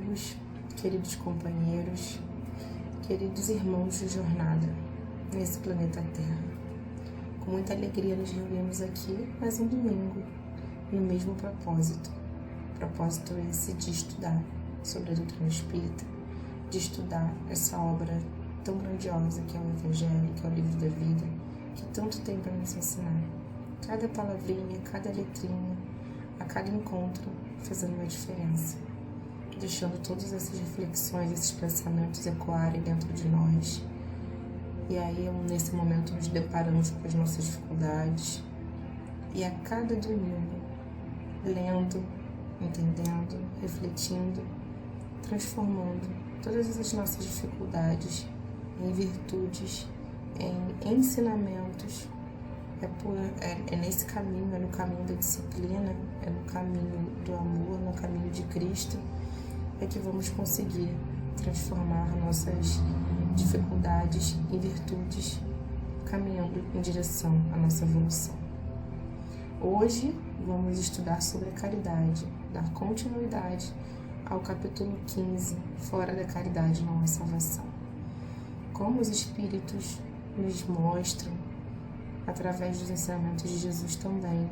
amigos, queridos companheiros, queridos irmãos de jornada nesse planeta Terra. Com muita alegria nos reunimos aqui mais um domingo, no mesmo propósito. Propósito esse de estudar sobre a doutrina espírita, de estudar essa obra tão grandiosa que é o Evangelho, que é o livro da vida, que tanto tem para nos ensinar. Cada palavrinha, cada letrinha, a cada encontro fazendo uma diferença, deixando todas essas reflexões, esses pensamentos ecoarem dentro de nós. E aí, nesse momento, nos deparamos com as nossas dificuldades. E a cada domingo, lendo, entendendo, refletindo, transformando todas as nossas dificuldades em virtudes, em ensinamentos. É nesse caminho, é no caminho da disciplina, é no caminho do amor, no caminho de Cristo, é que vamos conseguir transformar nossas dificuldades em virtudes, caminhando em direção à nossa evolução. Hoje vamos estudar sobre a caridade, dar continuidade ao capítulo 15, Fora da Caridade não há salvação. Como os Espíritos nos mostram, através dos ensinamentos de Jesus também,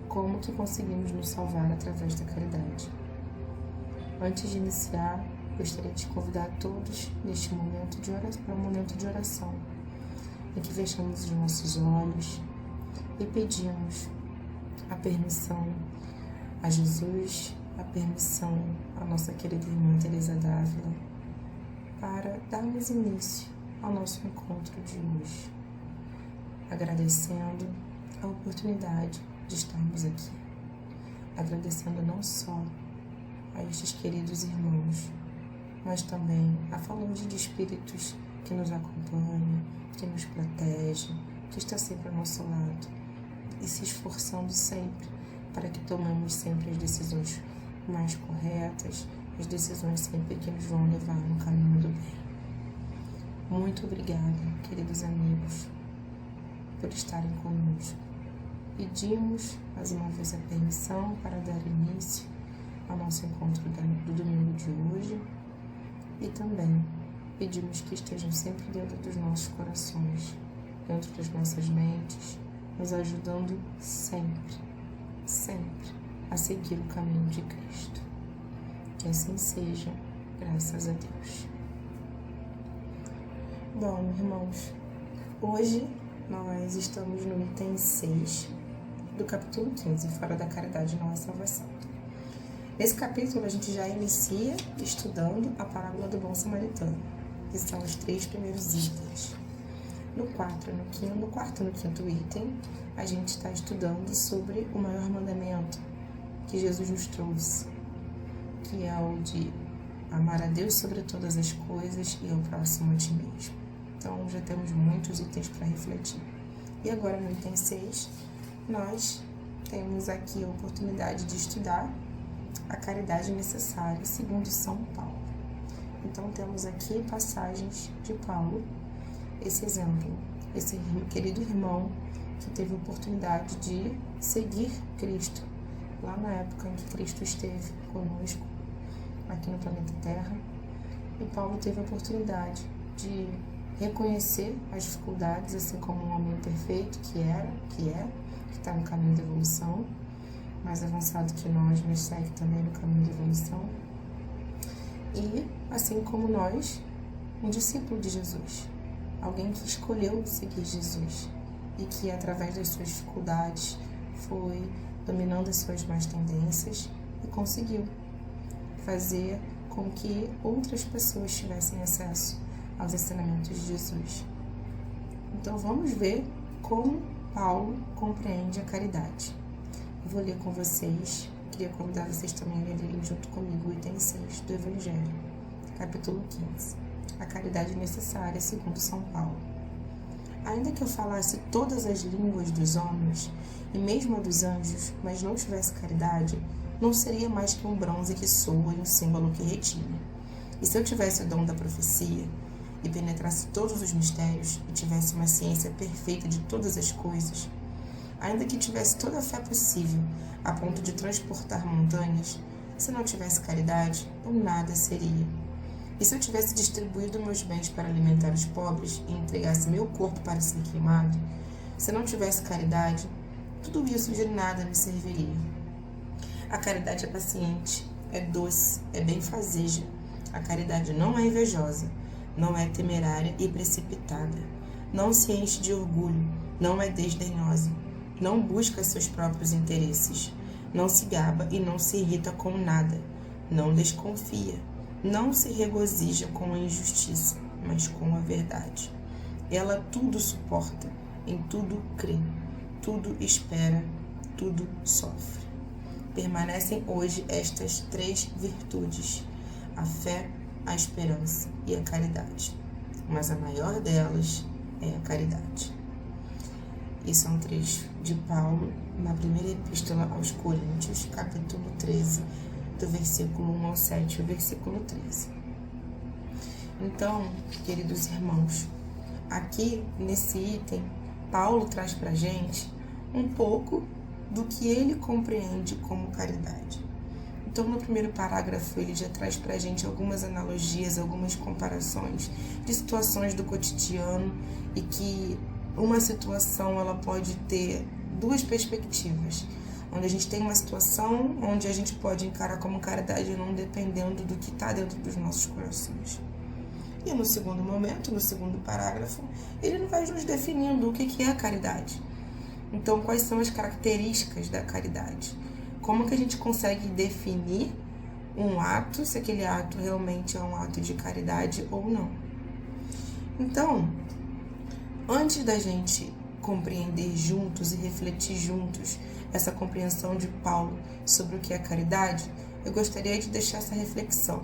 como que conseguimos nos salvar através da caridade. Antes de iniciar, gostaria de convidar todos neste momento de oração, para um momento de oração, em que fechamos os nossos olhos e pedimos a permissão a Jesus, a permissão à nossa querida irmã Teresa d'Ávila, para darmos início ao nosso encontro de hoje, agradecendo a oportunidade de estarmos aqui, agradecendo não só a estes queridos irmãos, mas também a falange de espíritos que nos acompanham, que nos protege, que está sempre ao nosso lado e se esforçando sempre para que tomemos sempre as decisões mais corretas, as decisões sempre que nos vão levar no caminho do bem. Muito obrigada, queridos amigos, por estarem conosco. Pedimos mais uma vez a permissão para dar início ao nosso encontro do domingo de hoje e também pedimos que estejam sempre dentro dos nossos corações, dentro das nossas mentes, nos ajudando sempre, sempre a seguir o caminho de Cristo. Que assim seja, graças a Deus. Bom, irmãos, hoje nós estamos no item 6 do capítulo 15, Fora da Caridade não há salvação. Nesse capítulo a gente já inicia estudando a parábola do bom samaritano, que são os 3 primeiros itens. No quarto e no quinto item, a gente está estudando sobre o maior mandamento que Jesus nos trouxe, que é o de amar a Deus sobre todas as coisas e ao próximo a ti mesmo. Então, já temos muitos itens para refletir. E agora, no item 6, nós temos aqui a oportunidade de estudar a caridade necessária, segundo São Paulo. Então, temos aqui passagens de Paulo, esse exemplo, esse querido irmão que teve a oportunidade de seguir Cristo, lá na época em que Cristo esteve conosco, aqui no planeta Terra. E Paulo teve a oportunidade de reconhecer as dificuldades, assim como um homem perfeito que está no caminho da evolução, mais avançado que nós, mas segue também no caminho da evolução. E, assim como nós, um discípulo de Jesus, alguém que escolheu seguir Jesus e que, através das suas dificuldades, foi dominando as suas más tendências e conseguiu fazer com que outras pessoas tivessem acesso aos ensinamentos de Jesus. Então vamos ver como Paulo compreende a caridade. Eu vou ler com vocês, queria convidar vocês também a lerem junto comigo o item 6 do Evangelho, capítulo 15, a caridade necessária segundo São Paulo. Ainda que eu falasse todas as línguas dos homens e mesmo a dos anjos, mas não tivesse caridade, não seria mais que um bronze que soa e um símbolo que retine. E se eu tivesse o dom da profecia e penetrasse todos os mistérios e tivesse uma ciência perfeita de todas as coisas, ainda que tivesse toda a fé possível a ponto de transportar montanhas, Se não tivesse caridade, eu nada seria. E se eu tivesse distribuído meus bens para alimentar os pobres e entregasse meu corpo para ser queimado, se não tivesse caridade, tudo isso de nada me serviria. A caridade é paciente, é doce, é benfazeja. A caridade não é invejosa, não é temerária e precipitada. Não se enche de orgulho, não é desdenhosa. Não busca seus próprios interesses. Não se gaba e não se irrita com nada. Não desconfia. Não se regozija com a injustiça, mas com a verdade. Ela tudo suporta, em tudo crê, tudo espera, tudo sofre. Permanecem hoje estas 3 virtudes: a fé, a esperança e a caridade. Mas a maior delas é a caridade. E são 3 de Paulo, na primeira epístola aos Coríntios, capítulo 13, do versículo 1 ao 7, o versículo 13. Então, queridos irmãos, aqui nesse item, Paulo traz pra gente um pouco do que ele compreende como caridade. Então, no primeiro parágrafo, ele já traz pra gente algumas analogias, algumas comparações de situações do cotidiano e que uma situação ela pode ter 2 perspectivas, onde a gente tem uma situação onde a gente pode encarar como caridade ou não, dependendo do que está dentro dos nossos corações. E no segundo momento, no segundo parágrafo, ele vai nos definindo o que é a caridade. Então, quais são as características da caridade? Como que a gente consegue definir um ato, se aquele ato realmente é um ato de caridade ou não? Então, antes da gente compreender juntos e refletir juntos essa compreensão de Paulo sobre o que é caridade, eu gostaria de deixar essa reflexão.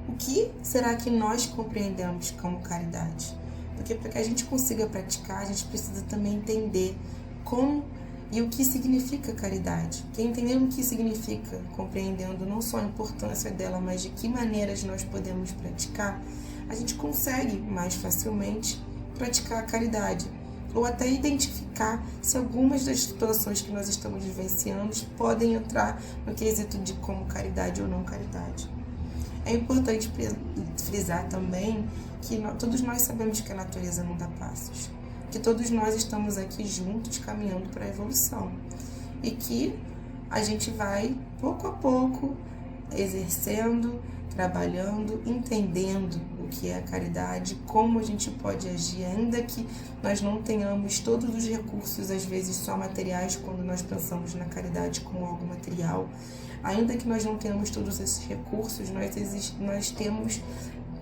O que será que nós compreendemos como caridade? Porque para que a gente consiga praticar, a gente precisa também entender como e o que significa caridade. Que entendendo o que significa, compreendendo não só a importância dela, mas de que maneiras nós podemos praticar, a gente consegue mais facilmente praticar a caridade, ou até identificar se algumas das situações que nós estamos vivenciando podem entrar no quesito de como caridade ou não caridade. É importante frisar também que todos nós sabemos que a natureza não dá passos, que todos nós estamos aqui juntos caminhando para a evolução e que a gente vai pouco a pouco exercendo, trabalhando, entendendo o que é a caridade, como a gente pode agir, ainda que nós não tenhamos todos os recursos, às vezes só materiais, quando nós pensamos na caridade como algo material, ainda que nós não tenhamos todos esses recursos, nós temos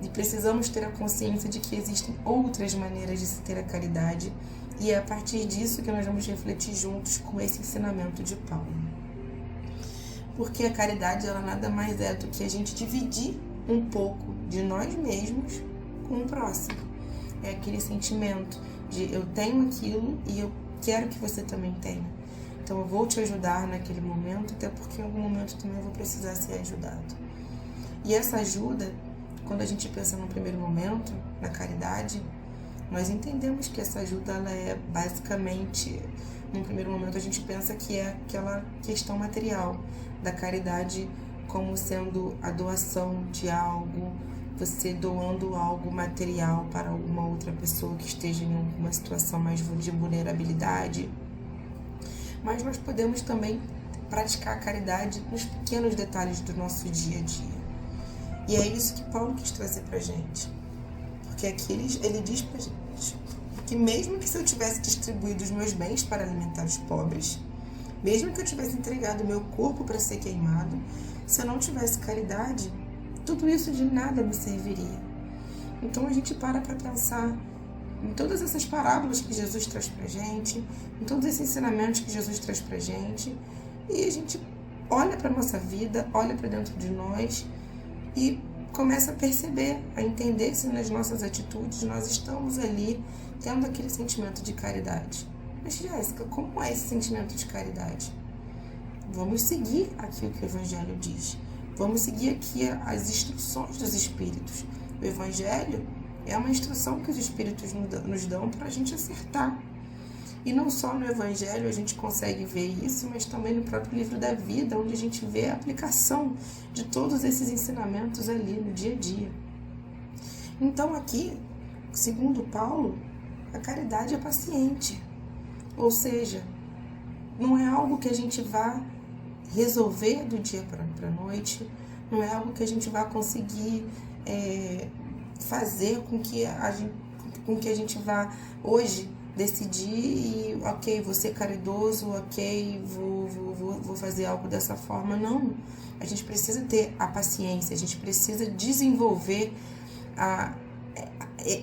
e precisamos ter a consciência de que existem outras maneiras de se ter a caridade, e é a partir disso que nós vamos refletir juntos com esse ensinamento de Paulo. Porque a caridade, ela nada mais é do que a gente dividir um pouco de nós mesmos com o próximo. É aquele sentimento de eu tenho aquilo e eu quero que você também tenha. Então eu vou te ajudar naquele momento, até porque em algum momento também eu vou precisar ser ajudado. E essa ajuda, quando a gente pensa no primeiro momento, na caridade, nós entendemos que essa ajuda ela é basicamente, no primeiro momento a gente pensa que é aquela questão material da caridade, como sendo a doação de algo, você doando algo material para alguma outra pessoa que esteja em uma situação mais de vulnerabilidade. Mas nós podemos também praticar a caridade nos pequenos detalhes do nosso dia a dia. E é isso que Paulo quis trazer pra gente. Porque aqui ele diz pra gente que mesmo que se eu tivesse distribuído os meus bens para alimentar os pobres, mesmo que eu tivesse entregado o meu corpo para ser queimado, se eu não tivesse caridade, tudo isso de nada me serviria. Então a gente para pensar em todas essas parábolas que Jesus traz pra gente, em todos esses ensinamentos que Jesus traz pra gente, e a gente olha pra nossa vida, olha pra dentro de nós e começa a perceber, a entender se nas nossas atitudes nós estamos ali tendo aquele sentimento de caridade. Mas, Jéssica, como é esse sentimento de caridade? Vamos seguir aqui o que o Evangelho diz. Vamos seguir aqui as instruções dos Espíritos. O Evangelho é uma instrução que os Espíritos nos dão para a gente acertar. E não só no Evangelho a gente consegue ver isso, mas também no próprio livro da vida, onde a gente vê a aplicação de todos esses ensinamentos ali no dia a dia. Então aqui, segundo Paulo, a caridade é paciente. Ou seja, não é algo que a gente vá resolver do dia para a noite, não é algo que a gente vá conseguir fazer com que a gente vá hoje decidir e, ok, vou ser caridoso, ok, vou fazer algo dessa forma. Não, a gente precisa ter a paciência, a gente precisa desenvolver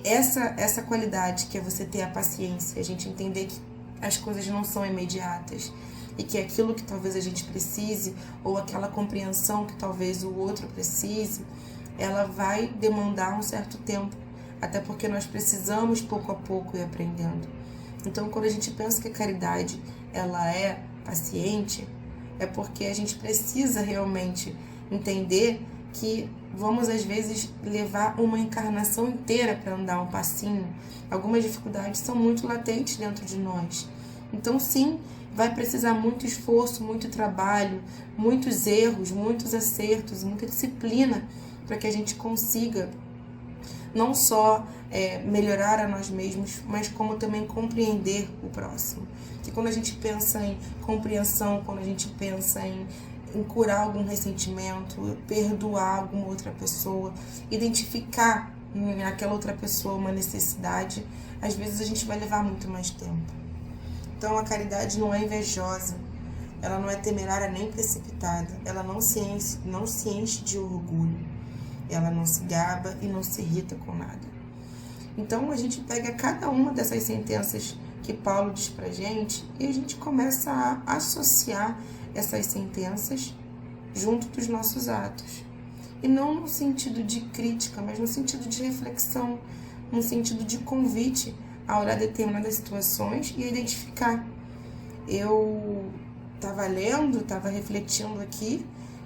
essa qualidade que é você ter a paciência, a gente entender que as coisas não são imediatas e que aquilo que talvez a gente precise ou aquela compreensão que talvez o outro precise, ela vai demandar um certo tempo, até porque nós precisamos pouco a pouco ir aprendendo. Então, quando a gente pensa que a caridade ela é paciente, é porque a gente precisa realmente entender que vamos às vezes levar uma encarnação inteira para andar um passinho. Algumas dificuldades são muito latentes dentro de nós. Então, sim, vai precisar muito esforço, muito trabalho, muitos erros, muitos acertos, muita disciplina para que a gente consiga não só melhorar a nós mesmos, mas como também compreender o próximo. Que quando a gente pensa em compreensão, quando a gente pensa em curar algum ressentimento, perdoar alguma outra pessoa, identificar naquela outra pessoa uma necessidade, às vezes a gente vai levar muito mais tempo. Então a caridade não é invejosa, ela não é temerária nem precipitada, ela não se enche de orgulho, ela não se gaba e não se irrita com nada. Então a gente pega cada uma dessas sentenças que Paulo diz pra gente e a gente começa a associar essas sentenças junto dos nossos atos. E não no sentido de crítica, mas no sentido de reflexão, no sentido de convite a olhar determinadas situações e a identificar. Eu estava lendo, estava refletindo aqui,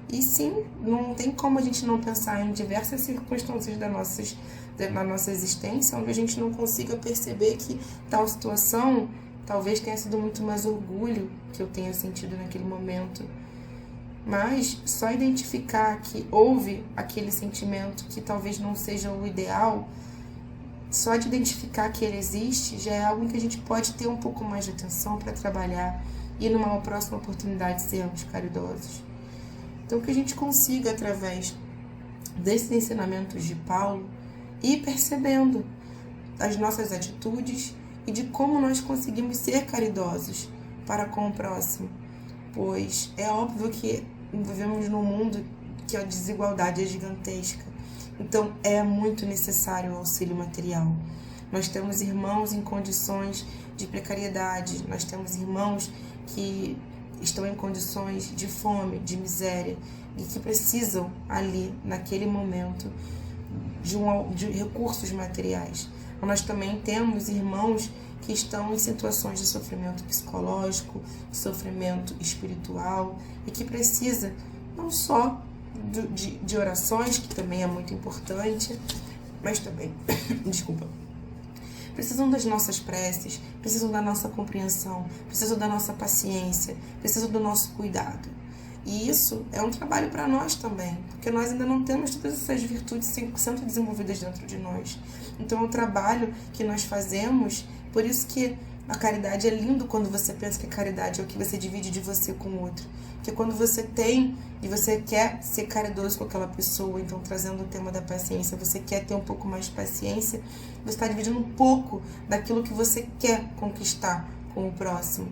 e sim, não tem como a gente não pensar em diversas circunstâncias da nossa existência, onde a gente não consiga perceber que tal situação talvez tenha sido muito mais orgulho que eu tenha sentido naquele momento. Mas só identificar que houve aquele sentimento que talvez não seja o ideal, só de identificar que ele existe, já é algo em que a gente pode ter um pouco mais de atenção para trabalhar e numa próxima oportunidade sermos caridosos. Então que a gente consiga, através desses ensinamentos de Paulo, ir percebendo as nossas atitudes e de como nós conseguimos ser caridosos para com o próximo. Pois é óbvio que vivemos num mundo que a desigualdade é gigantesca. Então é muito necessário o auxílio material. Nós temos irmãos em condições de precariedade, nós temos irmãos que estão em condições de fome, de miséria, e que precisam ali, naquele momento, de recursos materiais. Nós também temos irmãos que estão em situações de sofrimento psicológico, de sofrimento espiritual, e que precisa não só de orações, que também é muito importante, mas também, precisam das nossas preces, precisam da nossa compreensão, precisam da nossa paciência, precisam do nosso cuidado. E isso é um trabalho para nós também, porque nós ainda não temos todas essas virtudes 100% desenvolvidas dentro de nós. Então é um trabalho que nós fazemos, por isso que a caridade é lindo quando você pensa que a caridade é o que você divide de você com o outro. Porque quando você tem e você quer ser caridoso com aquela pessoa, então trazendo o tema da paciência, você quer ter um pouco mais de paciência, você está dividindo um pouco daquilo que você quer conquistar com o próximo,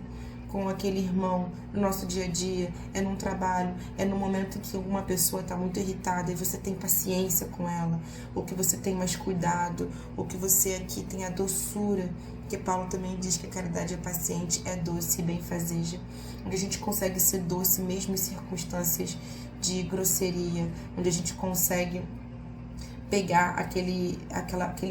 com aquele irmão, no nosso dia a dia, é num trabalho, é no momento em que uma pessoa está muito irritada e você tem paciência com ela, ou que você tem mais cuidado, ou que você aqui tem a doçura, porque Paulo também diz que a caridade é paciente, é doce e benfazeja, onde a gente consegue ser doce mesmo em circunstâncias de grosseria, onde a gente consegue pegar aquele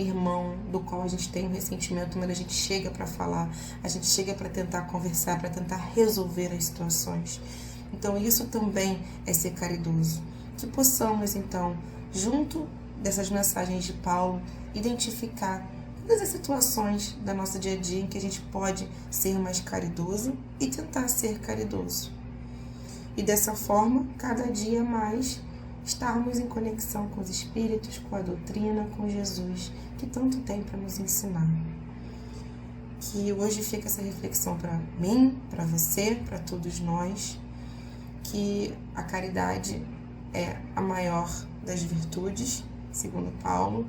irmão do qual a gente tem um ressentimento, mas a gente chega para falar, a gente chega para tentar conversar, para tentar resolver as situações. Então isso também é ser caridoso. Que possamos então, junto dessas mensagens de Paulo, identificar todas as situações da nossa dia a dia em que a gente pode ser mais caridoso e tentar ser caridoso. E dessa forma, cada dia mais estarmos em conexão com os Espíritos, com a doutrina, com Jesus, que tanto tem para nos ensinar. Que hoje fica essa reflexão para mim, para você, para todos nós, que a caridade é a maior das virtudes, segundo Paulo,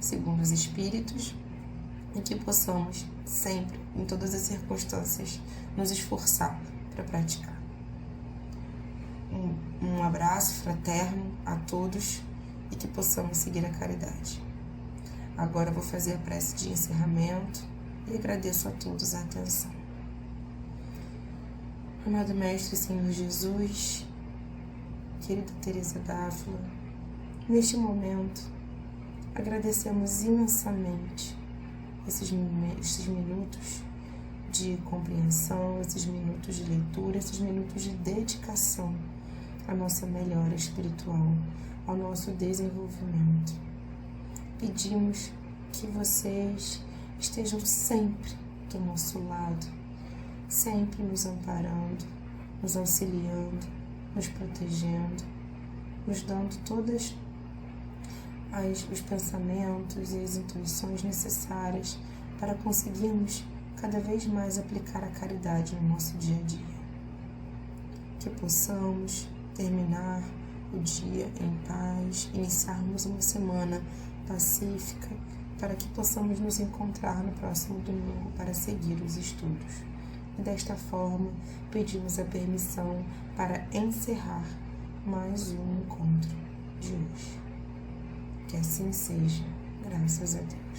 segundo os Espíritos, e que possamos sempre, em todas as circunstâncias, nos esforçar para praticar. Um abraço fraterno a todos e que possamos seguir a caridade. Agora eu vou fazer a prece de encerramento e agradeço a todos a atenção. Amado Mestre Senhor Jesus, querida Teresa d'Ávila, neste momento agradecemos imensamente esses minutos de compreensão, esses minutos de leitura, esses minutos de dedicação à nossa melhora espiritual, ao nosso desenvolvimento. Pedimos que vocês estejam sempre do nosso lado, sempre nos amparando, nos auxiliando, nos protegendo, nos dando todos os pensamentos e as intuições necessárias para conseguirmos cada vez mais aplicar a caridade no nosso dia a dia. Que possamos terminar o dia em paz, iniciarmos uma semana pacífica, para que possamos nos encontrar no próximo domingo para seguir os estudos. E desta forma, pedimos a permissão para encerrar mais um encontro de hoje. Que assim seja, graças a Deus.